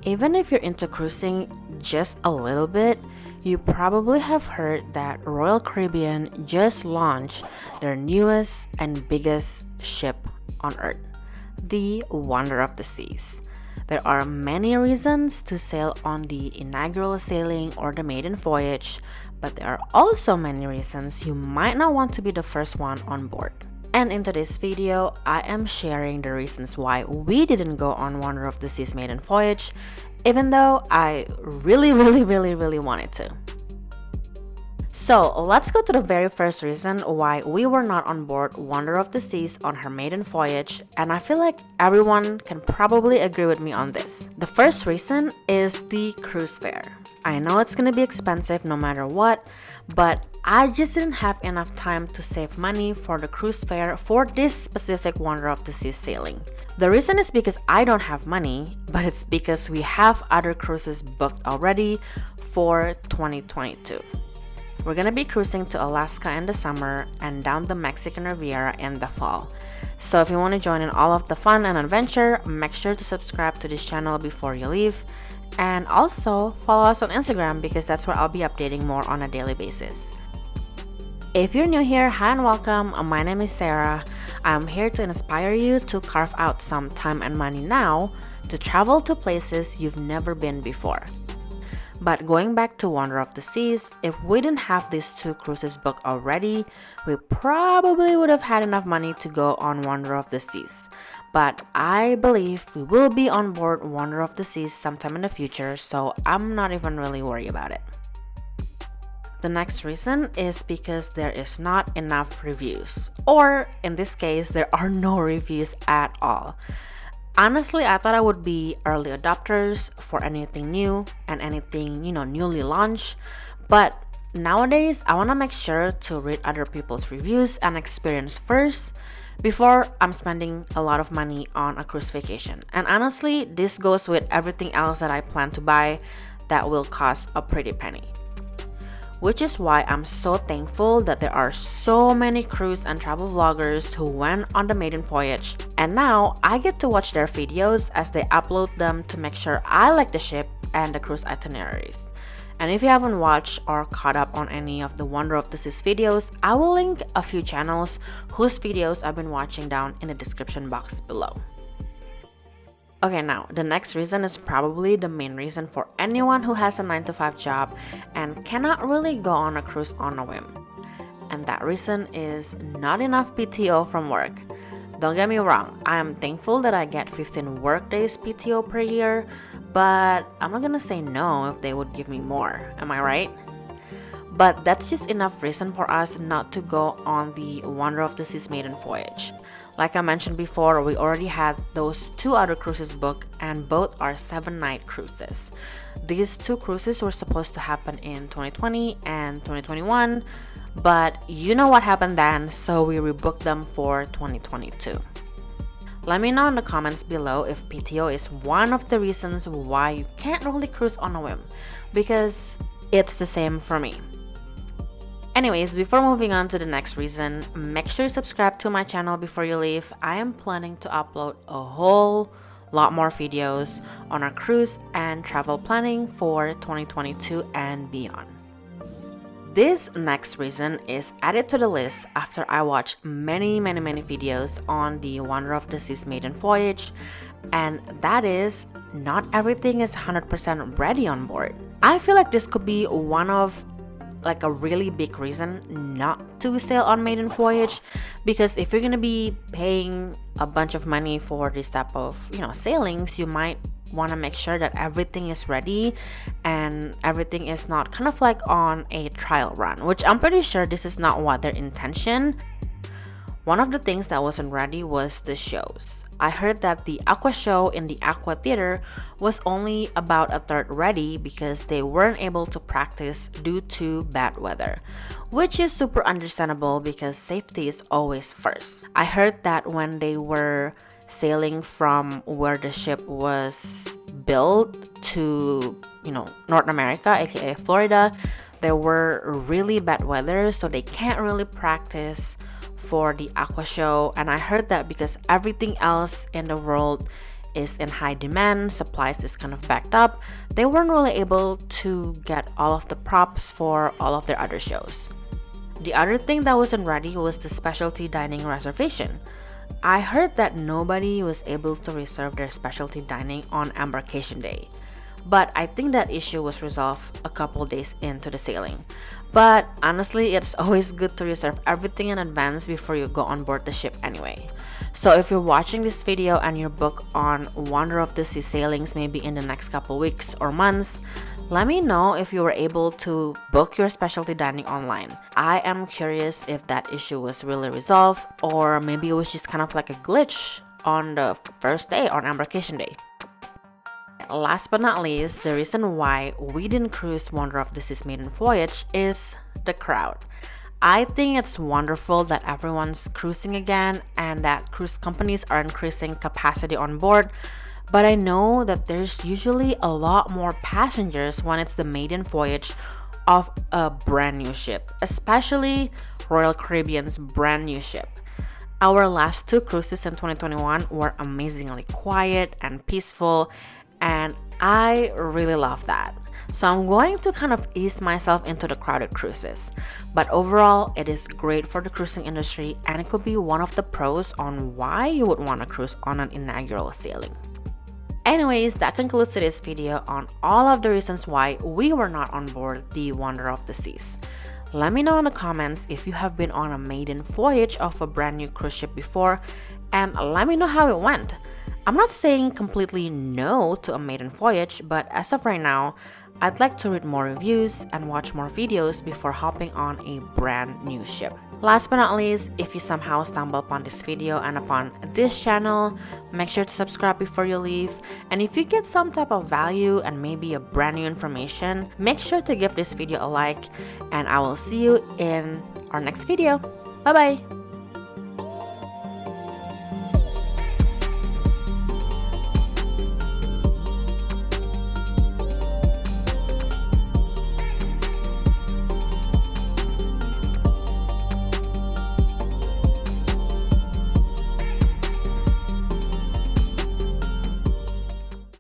Even if you're into cruising just a little bit, you probably have heard that Royal Caribbean just launched their newest and biggest ship on Earth, the Wonder of the Seas. There are many reasons to sail on the inaugural sailing or the maiden voyage, but there are also many reasons you might not want to be the first one on board. And in today's video, I am sharing the reasons why we didn't go on Wonder of the Seas maiden voyage, even though I really wanted to. So let's go to the very first reason why we were not on board Wonder of the Seas on her maiden voyage, and I feel like everyone can probably agree with me on this. The first reason is the cruise fare. I know it's gonna be expensive no matter what, but I just didn't have enough time to save money for the cruise fare for this specific Wonder of the Seas sailing. The reason is because I don't have money, but it's because we have other cruises booked already for 2022. We're gonna be cruising to Alaska in the summer and down the Mexican Riviera in the fall. So if you want to join in all of the fun and adventure, make sure to subscribe to this channel before you leave. And also follow us on Instagram because that's where I'll be updating more on a daily basis. If you're new here, hi and welcome. My name is Sarah. I'm here to inspire you to carve out some time and money now to travel to places you've never been before. But going back to Wonder of the Seas, if we didn't have these two cruises booked already, we probably would have had enough money to go on Wonder of the Seas. But I believe we will be on board Wonder of the Seas sometime in the future, so I'm not even really worried about it. The next reason is because there is not enough reviews, or in this case, there are no reviews at all. Honestly, I thought I would be early adopters for anything new and anything, newly launched. But nowadays, I want to make sure to read other people's reviews and experience first before I'm spending a lot of money on a cruise vacation. And honestly, this goes with everything else that I plan to buy that will cost a pretty penny. Which is why I'm so thankful that there are so many cruise and travel vloggers who went on the maiden voyage, and now I get to watch their videos as they upload them to make sure I like the ship and the cruise itineraries. And if you haven't watched or caught up on any of the Wonder of the Seas videos, I will link a few channels whose videos I've been watching down in the description box below. Okay, now the next reason is probably the main reason for anyone who has a 9-to-5 job and cannot really go on a cruise on a whim. And that reason is not enough PTO from work. Don't get me wrong, I am thankful that I get 15 work days PTO per year, but I'm not gonna say no if they would give me more, am I right? But that's just enough reason for us not to go on the Wonder of the Seas maiden voyage. Like I mentioned before, we already had those two other cruises booked, and both are 7-night cruises. These two cruises were supposed to happen in 2020 and 2021, but you know what happened then, so we rebooked them for 2022. Let me know in the comments below if PTO is one of the reasons why you can't really cruise on a whim, because it's the same for me. Anyways, before moving on to the next reason, make sure you subscribe to my channel before you leave. I am planning to upload a whole lot more videos on our cruise and travel planning for 2022 and beyond. This next reason is added to the list after I watched many videos on the Wonder of the Seas maiden voyage, and that is not everything is 100% ready on board. I feel like this could be one of a really big reason not to sail on maiden voyage, because if you're gonna be paying a bunch of money for this type of sailings, you might want to make sure that everything is ready and everything is not kind of like on a trial run, which I'm pretty sure this is not what their intention. One of the things that wasn't ready was the shows. I heard that the Aqua show in the Aqua Theater was only about a third ready because they weren't able to practice due to bad weather, which is super understandable because safety is always first. I heard that when they were sailing from where the ship was built to, North America, aka Florida, there were really bad weather, so they can't really practice for the Aqua show. And I heard that because everything else in the world is in high demand, supplies is kind of backed up, they weren't really able to get all of the props for all of their other shows. The other thing that wasn't ready was the specialty dining reservation. I heard that nobody was able to reserve their specialty dining on embarkation day. But I think that issue was resolved a couple days into the sailing. But honestly, it's always good to reserve everything in advance before you go on board the ship anyway. So if you're watching this video and you're booked on Wonder of the Sea sailings maybe in the next couple weeks or months, let me know if you were able to book your specialty dining online. I am curious if that issue was really resolved, or maybe it was just kind of like a glitch on the first day, on embarkation day. Last but not least, the reason why we didn't cruise Wonder of the Sea's maiden voyage is the crowd. I think it's wonderful that everyone's cruising again and that cruise companies are increasing capacity on board, but I know that there's usually a lot more passengers when it's the maiden voyage of a brand new ship, especially Royal Caribbean's brand new ship. Our last 2 cruises in 2021 were amazingly quiet and peaceful, and I really love that. So I'm going to kind of ease myself into the crowded cruises. But overall, it is great for the cruising industry, and it could be one of the pros on why you would want to cruise on an inaugural sailing. Anyways, that concludes today's video on all of the reasons why we were not on board the Wonder of the Seas. Let me know in the comments if you have been on a maiden voyage of a brand new cruise ship before, and let me know how it went. I'm not saying completely no to a maiden voyage, but as of right now, I'd like to read more reviews and watch more videos before hopping on a brand new ship. Last but not least, if you somehow stumble upon this video and upon this channel, make sure to subscribe before you leave. And if you get some type of value and maybe a brand new information, make sure to give this video a like, and I will see you in our next video. Bye bye!